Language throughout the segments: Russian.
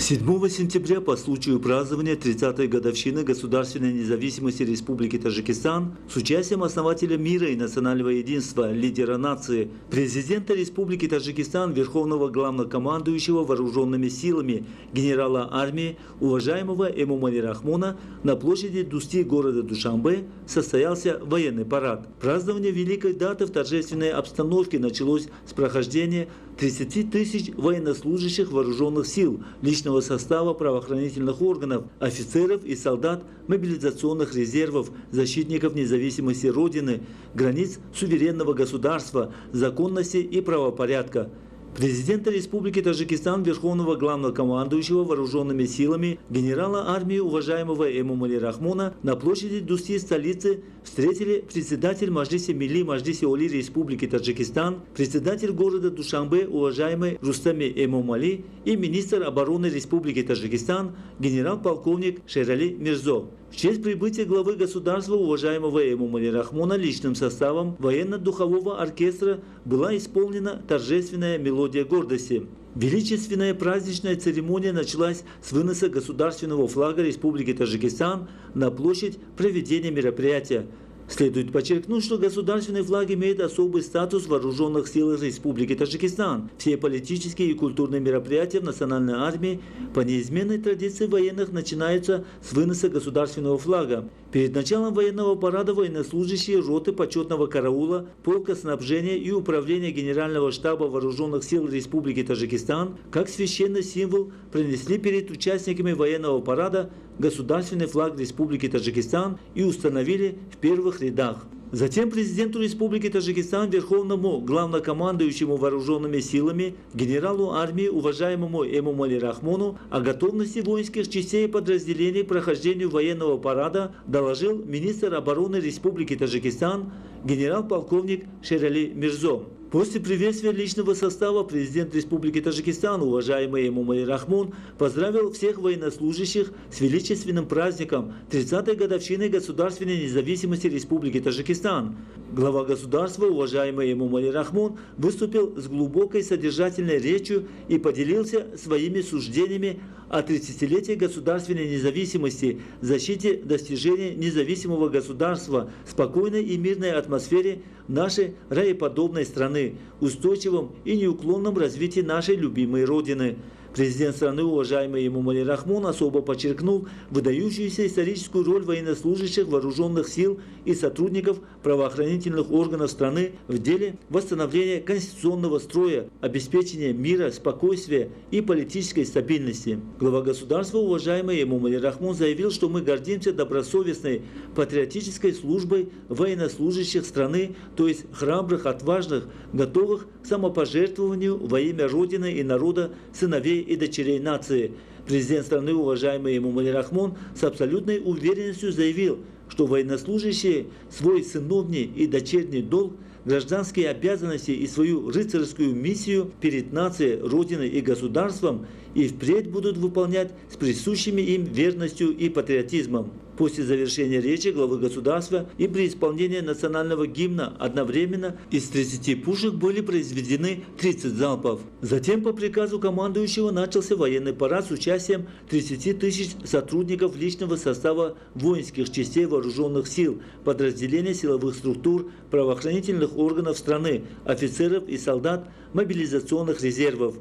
7 сентября по случаю празднования 30-й годовщины государственной независимости Республики Таджикистан с участием основателя мира и национального единства, лидера нации, президента Республики Таджикистан, верховного главнокомандующего вооруженными силами, генерала армии, уважаемого Эмомали Рахмона, на площади Дусти города Душанбе состоялся военный парад. Празднование великой даты в торжественной обстановке началось с прохождения 30 тысяч военнослужащих вооруженных сил, личного состава правоохранительных органов, офицеров и солдат, мобилизационных резервов, защитников независимости Родины, границ суверенного государства, законности и правопорядка. Президента Республики Таджикистан, верховного главнокомандующего вооруженными силами, генерала армии уважаемого Эмомали Рахмона на площади Дусти столицы встретили председатель Маджлиси Милли Маджлиси Оли Республики Таджикистан, председатель города Душанбе уважаемый Рустами Эмомали и министр обороны Республики Таджикистан генерал-полковник Шерали Мирзо. В честь прибытия главы государства уважаемого Эмомали Рахмона личным составом военно-духового оркестра была исполнена торжественная мелодия гордости. Величественная праздничная церемония началась с выноса государственного флага Республики Таджикистан на площадь проведения мероприятия. Следует подчеркнуть, что государственный флаг имеет особый статус в вооруженных силах Республики Таджикистан. Все политические и культурные мероприятия в национальной армии по неизменной традиции военных начинаются с выноса государственного флага. Перед началом военного парада военнослужащие роты почетного караула, полка снабжения и управления Генерального штаба вооруженных сил Республики Таджикистан как священный символ принесли перед участниками военного парада государственный флаг Республики Таджикистан и установили в первых рядах. Затем президенту Республики Таджикистан, верховному главнокомандующему вооруженными силами, генералу армии уважаемому Эмомали Рахмону о готовности воинских частей и подразделений к прохождению военного парада доложил министр обороны Республики Таджикистан генерал-полковник Шерали Мирзо. После приветствия личного состава президент Республики Таджикистан, уважаемый Эмомали Рахмон, поздравил всех военнослужащих с величественным праздником 30-й годовщины государственной независимости Республики Таджикистан. Глава государства, уважаемый Эмомали Рахмон, выступил с глубокой содержательной речью и поделился своими суждениями о 30-летии государственной независимости, защите достижения независимого государства, спокойной и мирной атмосфере нашей раеподобной страны, устойчивом и неуклонном развитии нашей любимой Родины. Президент страны, уважаемый Эмомали Рахмон, особо подчеркнул выдающуюся историческую роль военнослужащих вооруженных сил и сотрудников правоохранительных органов страны в деле восстановления конституционного строя, обеспечения мира, спокойствия и политической стабильности. Глава государства, уважаемый Эмомали Рахмон, заявил, что мы гордимся добросовестной патриотической службой военнослужащих страны, то есть храбрых, отважных, готовых к самопожертвованию во имя Родины и народа, сыновей и дочерей нации. Президент страны, уважаемый Эмомали Рахмон, с абсолютной уверенностью заявил, что военнослужащие свой сыновний и дочерний долг, гражданские обязанности и свою рыцарскую миссию перед нацией, Родиной и государством и впредь будут выполнять с присущими им верностью и патриотизмом. После завершения речи главы государства и при исполнении национального гимна одновременно из 30 пушек были произведены 30 залпов. Затем по приказу командующего начался военный парад с участием 30 тысяч сотрудников личного состава воинских частей вооруженных сил, подразделений силовых структур, правоохранительных органов страны, офицеров и солдат мобилизационных резервов.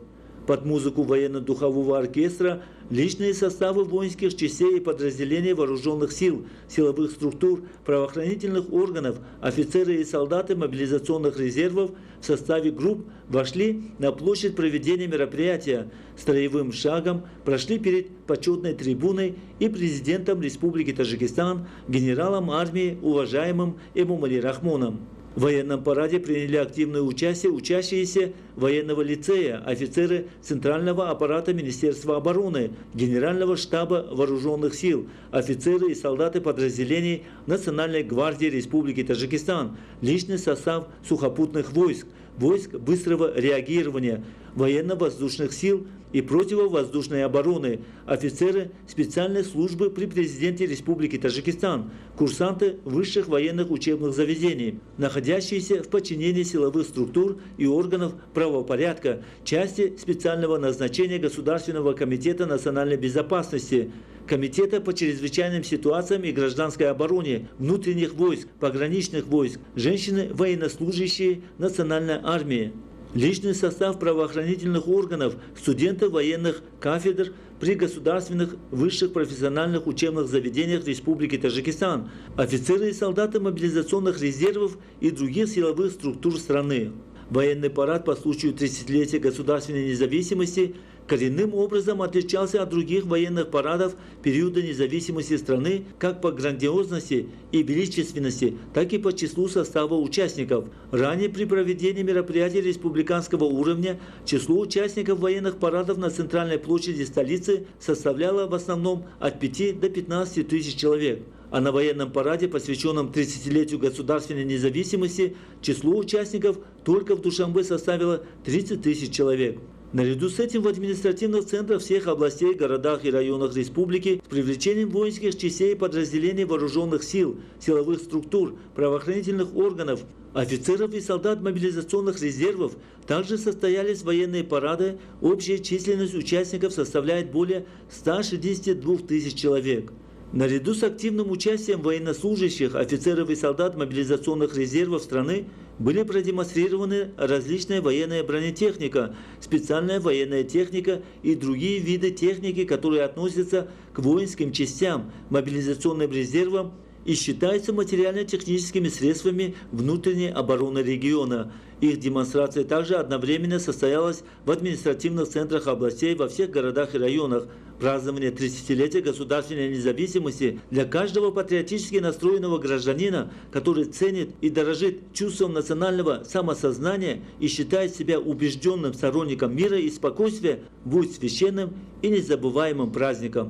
Под музыку военно-духового оркестра личные составы воинских частей и подразделений вооруженных сил, силовых структур, правоохранительных органов, офицеры и солдаты мобилизационных резервов в составе групп вошли на площадь проведения мероприятия, строевым шагом прошли перед почетной трибуной и президентом Республики Таджикистан, генералом армии уважаемым Эмомали Рахмоном. В военном параде приняли активное участие учащиеся военного лицея, офицеры Центрального аппарата Министерства обороны, Генерального штаба вооруженных сил, офицеры и солдаты подразделений Национальной гвардии Республики Таджикистан, личный состав сухопутных войск, войск быстрого реагирования, военно-воздушных сил и противовоздушной обороны, офицеры специальной службы при президенте Республики Таджикистан, курсанты высших военных учебных заведений, находящиеся в подчинении силовых структур и органов правопорядка, части специального назначения Государственного комитета национальной безопасности, Комитета по чрезвычайным ситуациям и гражданской обороне, внутренних войск, пограничных войск, женщины военнослужащие Национальной армии. Личный состав правоохранительных органов, студенты военных кафедр при государственных высших профессиональных учебных заведениях Республики Таджикистан, офицеры и солдаты мобилизационных резервов и других силовых структур страны. Военный парад по случаю 30-летия государственной независимости коренным образом отличался от других военных парадов периода независимости страны как по грандиозности и величественности, так и по числу состава участников. Ранее при проведении мероприятий республиканского уровня число участников военных парадов на центральной площади столицы составляло в основном от 5 до 15 тысяч человек. А на военном параде, посвященном 30-летию государственной независимости, число участников только в Душанбе составило 30 тысяч человек. Наряду с этим в административных центрах всех областей, городах и районах республики с привлечением воинских частей и подразделений вооруженных сил, силовых структур, правоохранительных органов, офицеров и солдат мобилизационных резервов также состоялись военные парады. Общая численность участников составляет более 162 тысяч человек. Наряду с активным участием военнослужащих, офицеров и солдат мобилизационных резервов страны были продемонстрированы различная военная бронетехника, специальная военная техника и другие виды техники, которые относятся к воинским частям, мобилизационным резервам и считаются материально-техническими средствами внутренней обороны региона. Их демонстрация также одновременно состоялась в административных центрах областей во всех городах и районах. Празднование 30-летия государственной независимости для каждого патриотически настроенного гражданина, который ценит и дорожит чувством национального самосознания и считает себя убежденным сторонником мира и спокойствия, будет священным и незабываемым праздником.